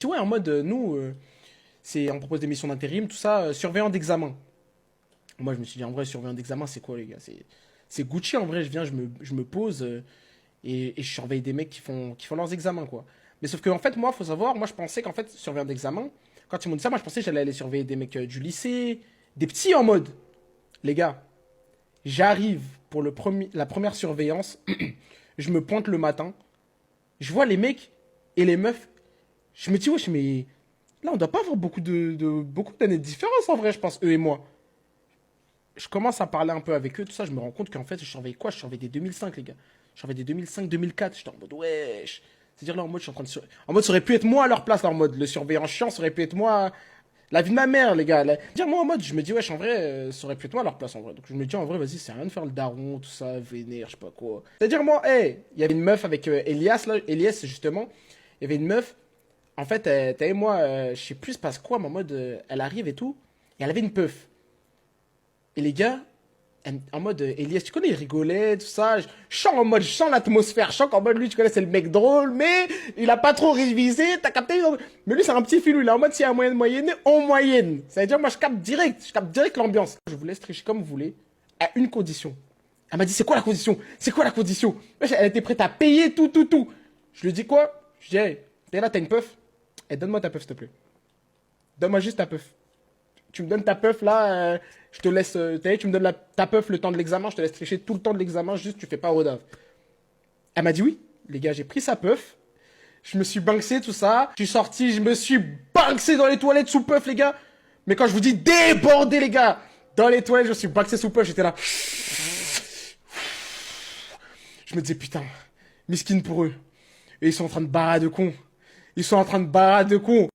Tu vois, en mode, nous, on propose des missions d'intérim, tout ça, surveillant d'examen. Moi, je me suis dit, en vrai, surveillant d'examen, c'est quoi, les gars? C'est Gucci, en vrai, je viens, je me pose et je surveille des mecs qui font leurs examens, quoi. Mais sauf que, en fait, moi, faut savoir, moi, je pensais qu'en fait, surveillant d'examen, quand ils m'ont dit ça, moi, je pensais que j'allais aller surveiller des mecs du lycée, des petits en mode, les gars, j'arrive pour la première surveillance, je me pointe le matin, je vois les mecs et les meufs, je me dis, wesh, mais là, on doit pas avoir beaucoup d'années de différence en vrai, je pense, eux et moi. Je commence à parler un peu avec eux, tout ça, je me rends compte qu'en fait, je surveille quoi? Je surveille des 2005, les gars. Je surveille des 2005, 2004. J'étais en mode, wesh. C'est-à-dire là, en mode, je suis en train de en mode, ça aurait pu être moi à leur place, là, en mode, le surveillant chiant, ça aurait pu être moi. La vie de ma mère, les gars. Dire moi en mode, je me dis, wesh, en vrai, ça aurait pu être moi à leur place, en vrai. Donc je me dis, en vrai, vas-y, c'est rien de faire le daron, tout ça, vénère, je sais pas quoi. C'est-à-dire, moi, hey, il y avait une meuf avec Elias, là, Elias, justement. Il y avait une meuf, en fait, t'avais moi, je sais plus, se passe quoi, mais en mode, elle arrive et tout. Et elle avait une puff. Et les gars, en mode Elias, tu connais, il rigolait, tout ça. Je sens en mode, je sens l'atmosphère. Je sens qu'en mode, lui, tu connais, c'est le mec drôle, mais il a pas trop révisé. T'as capté? Mais lui, c'est un petit filou. Il est en mode, s'il y a un moyen de moyenne, en moyenne. Ça veut dire, moi, je capte direct l'ambiance. Je vous laisse tricher comme vous voulez, à une condition. Elle m'a dit, c'est quoi la condition? C'est quoi la condition? Elle était prête à payer tout, tout, tout. Je lui dis quoi? Je dis, hey, t'es là, t'as une puff? Eh, donne-moi ta puff, s'il te plaît. Donne-moi juste ta puff. Tu me donnes ta puff là, je te laisse. Tu me donnes ta puff le temps de l'examen, je te laisse tricher tout le temps de l'examen, juste tu fais pas Rodave. Elle m'a dit oui, les gars, j'ai pris sa puff, je me suis banksé, tout ça, je suis sorti, je me suis banksé dans les toilettes sous puff, les gars. Mais quand je vous dis débordé, les gars, dans les toilettes, je me suis banksé sous puff, j'étais là. Je me disais putain, miskin pour eux. Et ils sont en train de barrer de cons. Ils sont en train de barrer de cons.